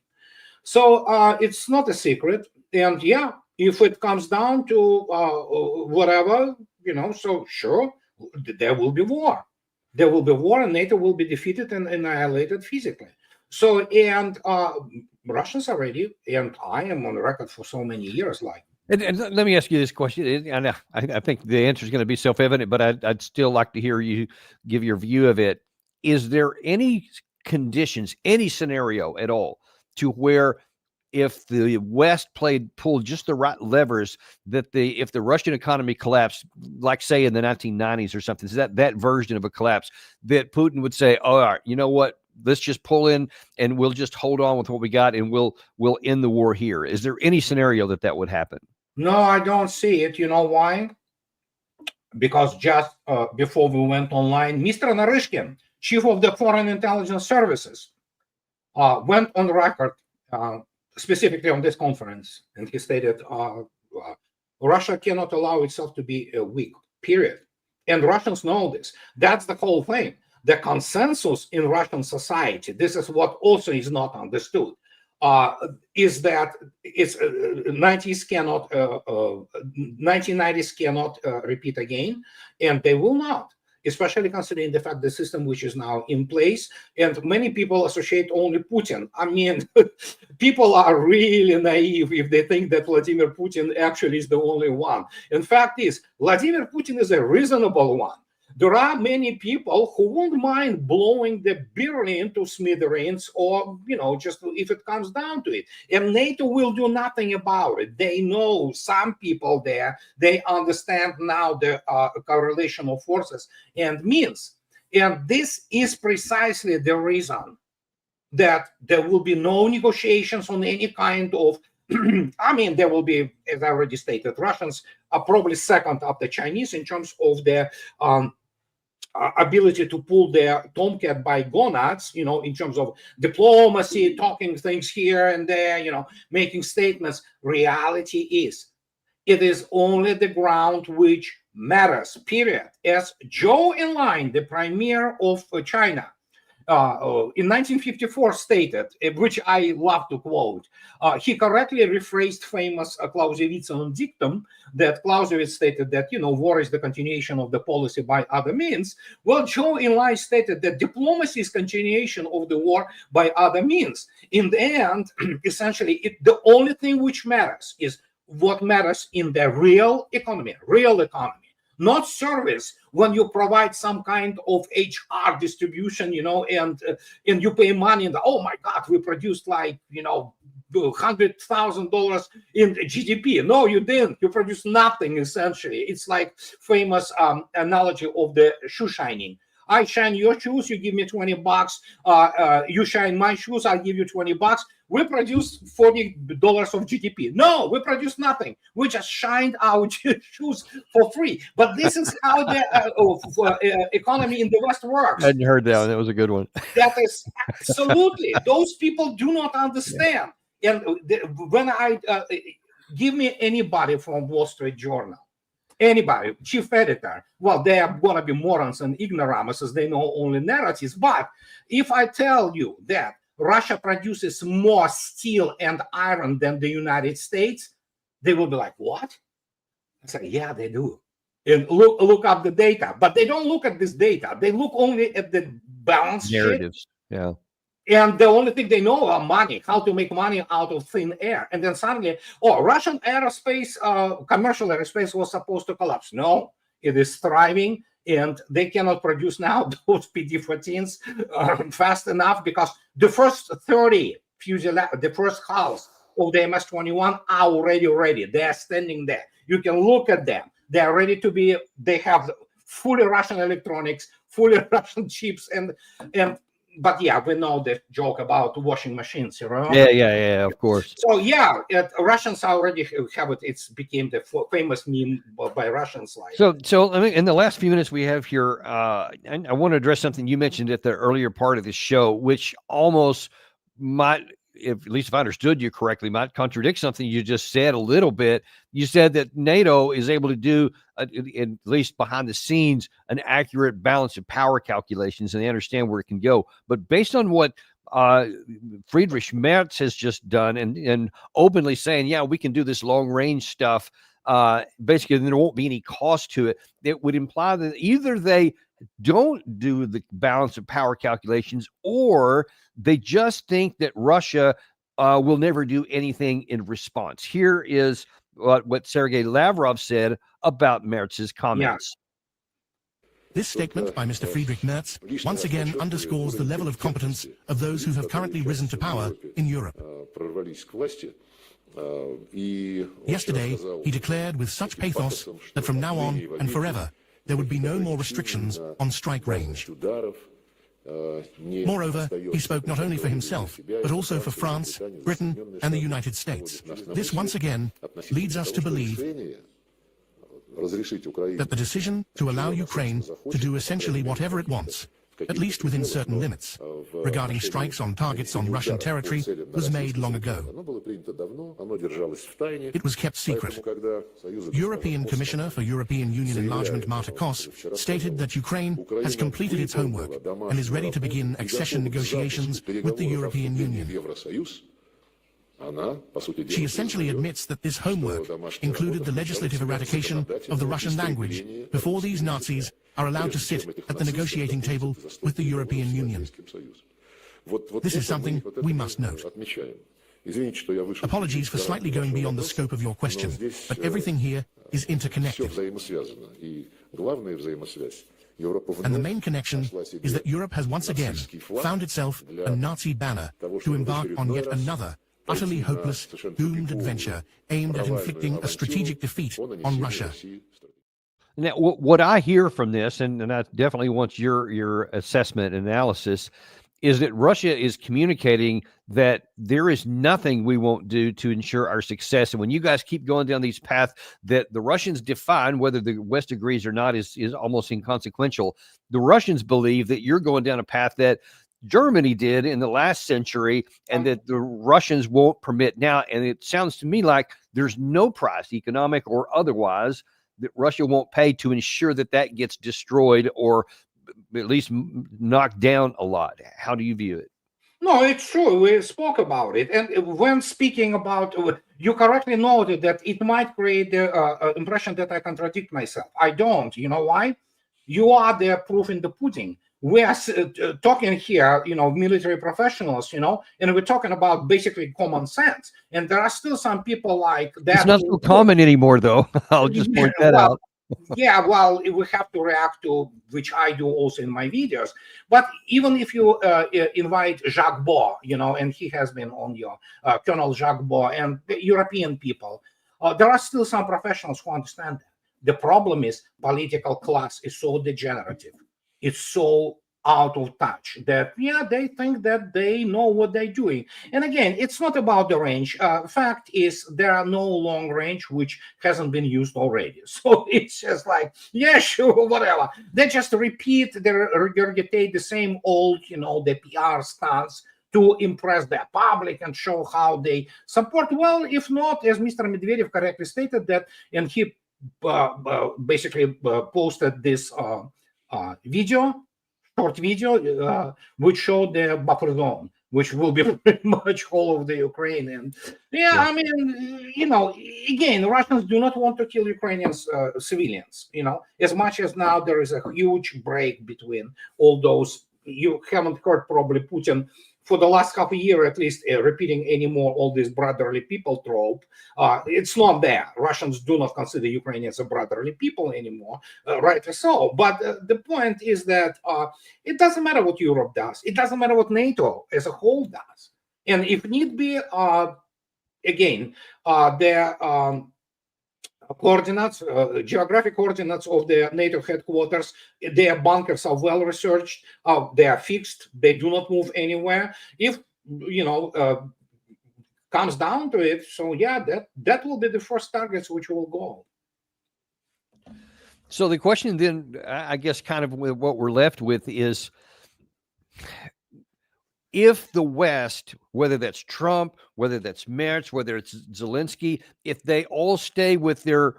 Speaker 4: So it's not a secret. And yeah, if it comes down to whatever, so sure, there will be war. There will be war, and NATO will be defeated and annihilated physically. So, and Russians are ready, and I am on record for so many years, like.
Speaker 3: And let me ask you this question. And I think the answer is going to be self-evident, but I'd still like to hear you give your view of it. Is there any conditions, any scenario at all, to where if the West pulled just the right levers, that if the Russian economy collapsed, like say in the 1990s or something, so that version of a collapse, that Putin would say, "Oh, all right, you know what? Let's just pull in and we'll just hold on with what we got, and we'll end the war here." Is there any scenario that would happen?
Speaker 4: No, I don't see it. You know why? Because just before we went online, Mr. Naryshkin, chief of the Foreign Intelligence Services, went on record specifically on this conference, and he stated Russia cannot allow itself to be weak, period. And Russians know this. That's the whole thing. The consensus in Russian society, this is what also is not understood, is that it's 1990s cannot repeat again, and they will not, especially considering the fact the system which is now in place, and many people associate only Putin. I mean, people are really naive if they think that Vladimir Putin actually is the only one. In fact, Vladimir Putin is a reasonable one. There are many people who won't mind blowing the Berlin to smithereens, or, just if it comes down to it. And NATO will do nothing about it. They know, some people there, they understand now the correlation of forces and means. And this is precisely the reason that there will be no negotiations on any kind of I mean, there will be, as I already stated, Russians are probably second after Chinese in terms of their ability to pull their tomcat by gonads, in terms of diplomacy, talking things here and there, making statements. Reality is, it is only the ground which matters, period. As Zhou Enlai, the premier of China, in 1954 stated, which I love to quote, he correctly rephrased famous Clausewitzian dictum that Clausewitz stated that, war is the continuation of the policy by other means. Well, Zhou Enlai stated that diplomacy is continuation of the war by other means. In the end, essentially, the only thing which matters is what matters in the real economy, not service. When you provide some kind of HR distribution, and you pay money, and oh my God, we produced like, $100,000 in GDP. No, you didn't. You produced nothing, essentially. It's like famous analogy of the shoe shining. I shine your shoes, you give me $20. You shine my shoes, I'll give you $20. We produce $40 of GDP. No, we produce nothing. We just shined our shoes for free. But this is how the economy in the West works.
Speaker 3: I hadn't heard that one. That was a good one.
Speaker 4: That is absolutely. Those people do not understand. Yeah. And when I give me anybody from Wall Street Journal, anybody, chief editor, well, they are going to be morons and ignoramuses. They know only narratives. But if I tell you that Russia produces more steel and iron than the United States, they will be like, what? I say, yeah, they do. And look up the data. But they don't look at this data. They look only at the balance
Speaker 3: narratives.
Speaker 4: Sheet.
Speaker 3: Yeah.
Speaker 4: And the only thing they know are money, how to make money out of thin air. And then suddenly, Russian aerospace, commercial aerospace was supposed to collapse. No, it is thriving, and they cannot produce now those PD-14s fast enough, because the first 30 fuselage, the first hulls of the MS-21 are already ready. They are standing there. You can look at them. They are ready to be, they have fully Russian electronics, fully Russian chips, and but yeah, we know the joke about washing machines, you know.
Speaker 3: Yeah, of course.
Speaker 4: So yeah, Russians already have it. It's became the famous meme by Russians. Like
Speaker 3: So I mean, in the last few minutes we have here, and I want to address something you mentioned at the earlier part of the show, which almost might, at least if I understood you correctly, might contradict something you just said a little bit. You said that NATO is able to do, at least behind the scenes, an accurate balance of power calculations, and they understand where it can go. But based on what Friedrich Merz has just done, and openly saying, yeah, we can do this long range stuff, basically there won't be any cost to it. It would imply that either they don't do the balance of power calculations, or they just think that Russia will never do anything in response. Here is what Sergei Lavrov said about Merz's comments.
Speaker 9: This statement by Mr. Friedrich Merz once again underscores the level of competence of those who have currently risen to power in Europe. Yesterday, he declared with such pathos that from now on and forever, there would be no more restrictions on strike range. Moreover, he spoke not only for himself, but also for France, Britain, and the United States. This once again leads us to believe that the decision to allow Ukraine to do essentially whatever it wants, at least within certain limits, regarding strikes on targets on Russian territory, was made long ago. It was kept secret. European Commissioner for European Union Enlargement Marta Kos stated that Ukraine has completed its homework and is ready to begin accession negotiations with the European Union. She essentially admits that this homework included the legislative eradication of the Russian language before these Nazis are allowed to sit at the negotiating table with the European Union. This is something we must note. Apologies for slightly going beyond the scope of your question, but everything here is interconnected. And the main connection is that Europe has once again found itself a Nazi banner to embark on yet another utterly hopeless, doomed adventure aimed at inflicting a strategic defeat on Russia.
Speaker 3: Now, what I hear from this, and I definitely want your assessment and analysis, is that Russia is communicating that there is nothing we won't do to ensure our success. And when you guys keep going down these paths that the Russians define, whether the West agrees or not is almost inconsequential. The Russians believe that you're going down a path that Germany did in the last century, and that the Russians won't permit now. And it sounds to me like there's no price, economic or otherwise, that Russia won't pay to ensure that that gets destroyed or at least knocked down a lot. How do you view it?
Speaker 4: No, it's true. We spoke about it. And when speaking about, you correctly noted that it might create the impression that I contradict myself. I don't. You know why? You are the proof in the pudding. We are talking here, military professionals, and we're talking about basically common sense. And there are still some people like that.
Speaker 3: It's not so common anymore, though. I'll just point that out.
Speaker 4: Yeah, well, we have to react to, which I do also in my videos. But even if you invite Jacques Beau, and he has been on your Colonel Jacques Beau and the European people, there are still some professionals who understand that. The problem is political class is so degenerative. It's so out of touch that, they think that they know what they're doing. And again, it's not about the range. Fact is, there are no long range which hasn't been used already. So it's just like, yeah, sure, whatever. They just repeat, they regurgitate the same old, the PR stance to impress the public and show how they support. Well, if not, as Mr. Medvedev correctly stated that, and he basically posted this short video, which showed the buffer zone, which will be pretty much all of the Ukraine. And I mean, again, Russians do not want to kill Ukrainians civilians, as much as now there is a huge break between all those. You haven't heard probably Putin for the last half a year, at least, repeating anymore all this brotherly people trope. It's not there. Russians do not consider Ukrainians a brotherly people anymore, rightly so. But the point is that it doesn't matter what Europe does. It doesn't matter what NATO as a whole does. And if need be, again, the coordinates, geographic coordinates of the NATO headquarters. Their bunkers are well researched. They are fixed. They do not move anywhere. If comes down to it, so yeah, that will be the first targets which will go.
Speaker 3: So the question then, I guess, kind of what we're left with is, if the West, whether that's Trump, whether that's Merz, whether it's Zelensky, if they all stay with their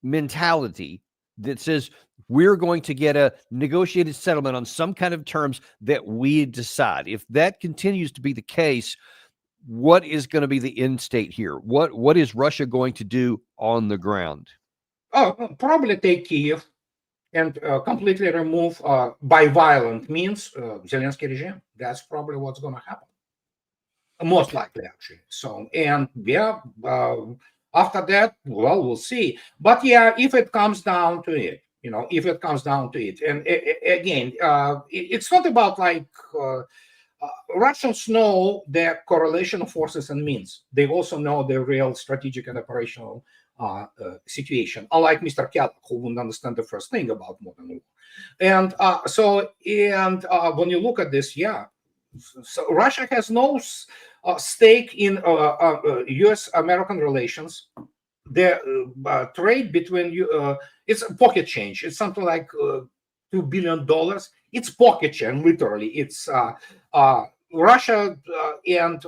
Speaker 3: mentality that says we're going to get a negotiated settlement on some kind of terms that we decide, if that continues to be the case, what is going to be the end state here? What is Russia going to do on the ground?
Speaker 4: Probably take Kiev and completely remove by violent means Zelensky regime. That's probably what's going to happen. Most likely, actually. So, and yeah, after that, well, we'll see. But yeah, if it comes down to it, if it comes down to it, and again, it's not about like Russians know their correlation of forces and means. They also know the real strategic and operational situation, unlike Mr. Kellogg, who wouldn't understand the first thing about modern war. And when you look at this, yeah, so Russia has no stake in U.S.-American relations. The trade between it's a pocket change. It's something like $2 billion. It's pocket change, literally. It's Russia and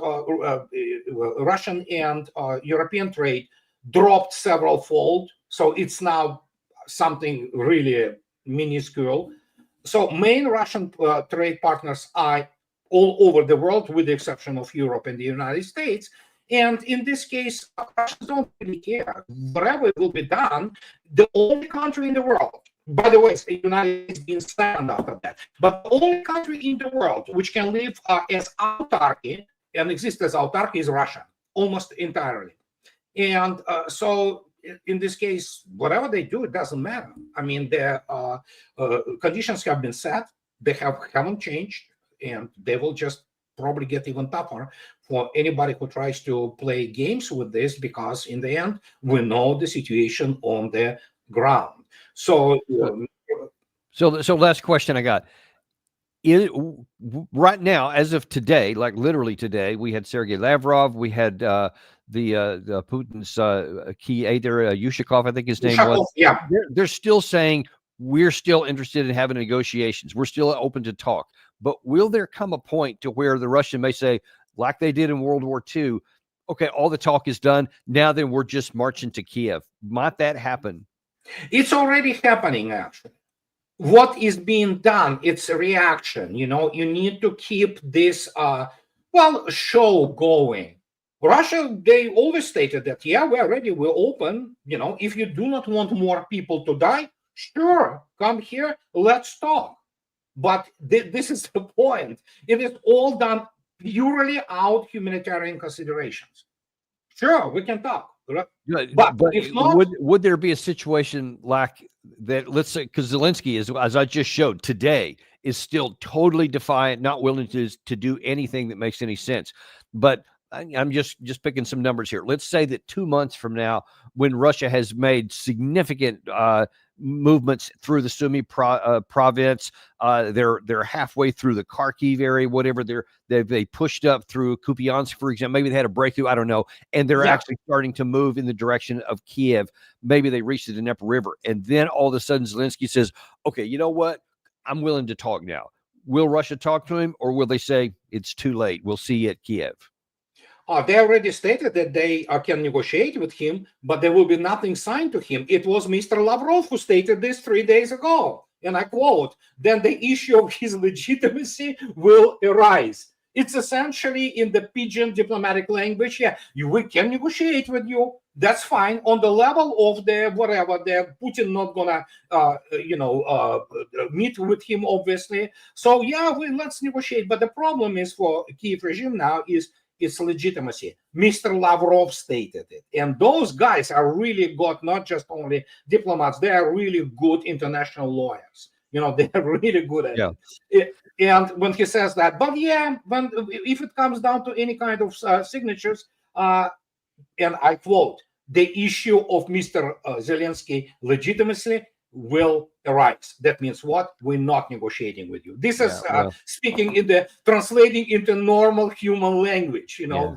Speaker 4: Russian and European trade dropped several fold, so it's now something really minuscule. So main Russian trade partners are all over the world, with the exception of Europe and the United States. And in this case, Russians don't really care. Whatever will be done, the only country in the world, by the way, the United States being stand after that, but the only country in the world which can live as autarky and exist as autarky is Russia, almost entirely. And so in this case, whatever they do, it doesn't matter. I mean, the conditions have been set. They haven't changed, and they will just probably get even tougher for anybody who tries to play games with this, because in the end, we know the situation on the ground. So,
Speaker 3: so last question I got. Right now, as of today, like literally today, we had Sergei Lavrov, we had the Putin's key aide there, Yushakov, I think his name was.
Speaker 4: Yeah,
Speaker 3: they're still saying we're still interested in having negotiations. We're still open to talk. But will there come a point to where the Russian may say, like they did in World War II, okay, all the talk is done. Now then we're just marching to Kiev. Might that happen?
Speaker 4: It's already happening, actually. What is being done, it's a reaction. You need to keep this show going. Russia, they always stated that, yeah, we're ready, we're open. If you do not want more people to die, sure, come here, let's talk. But this is the point. It is all done purely out humanitarian considerations. Sure, we can talk. But if not,
Speaker 3: would there be a situation like that? Let's say, because Zelensky is, as I just showed today, is still totally defiant, not willing to do anything that makes any sense. But I'm just picking some numbers here. Let's say that 2 months from now, when Russia has made significant movements through the Sumy province, they're halfway through the Kharkiv area, whatever. They pushed up through Kupiansk, for example. Maybe they had a breakthrough, I don't know, and they're actually starting to move in the direction of Kiev. Maybe they reached the Dnieper River, and then all of a sudden Zelensky says, "Okay, you know what? I'm willing to talk now." Will Russia talk to him, or will they say it's too late? We'll see you at Kiev.
Speaker 4: They already stated that they can negotiate with him, but there will be nothing signed to him. It was Mr. Lavrov who stated this 3 days ago, and I quote, "Then the issue of his legitimacy will arise." It's essentially, in the pigeon diplomatic language, we can negotiate with you. That's fine. On the level of the Putin not gonna, meet with him, obviously. So let's negotiate. But the problem is for Kiev regime now is its legitimacy. Mr. Lavrov stated it. And those guys are really good, not just only diplomats, they are really good international lawyers. They're really good at it. And when he says that, but if it comes down to any kind of signatures, and I quote, the issue of Mr. Zelensky legitimacy will arise. That means what? We're not negotiating with you. This is speaking in the translating into normal human language. You know,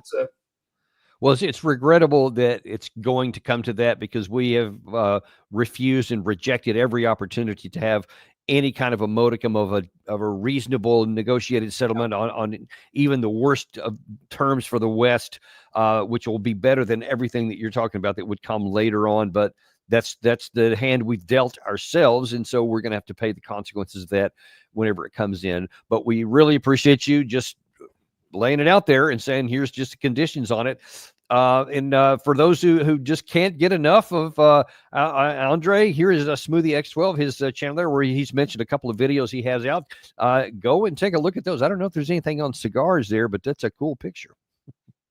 Speaker 3: well, it's regrettable that it's going to come to that, because we have refused and rejected every opportunity to have any kind of a modicum of a reasonable negotiated settlement on even the worst of terms for the West, which will be better than everything that you're talking about that would come later on. But that's the hand we've dealt ourselves, and so we're going to have to pay the consequences of that whenever it comes in. But we really appreciate you just laying it out there and saying, here's just the conditions on it. And for those who just can't get enough of Andrei, here is a Smoothie X12, his channel there, where he's mentioned a couple of videos he has out. Go and take a look at those. I don't know if there's anything on cigars there, but that's a cool picture.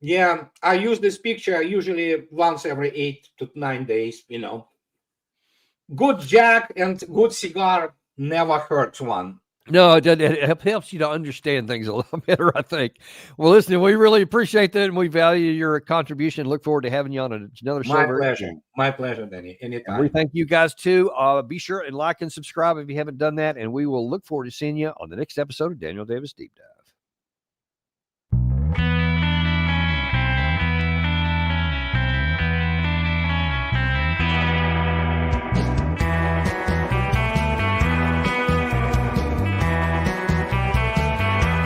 Speaker 4: Yeah, I use this picture usually once every 8 to 9 days. You know, good jack and good cigar never hurts one.
Speaker 3: No, it helps you to understand things a little better, I think. Well, listen, we really appreciate that, and we value your contribution. Look forward to having you on another show.
Speaker 4: My pleasure, Danny. Anytime.
Speaker 3: And we thank you guys too. Be sure and like and subscribe if you haven't done that, and we will look forward to seeing you on the next episode of Daniel Davis Deep Dive.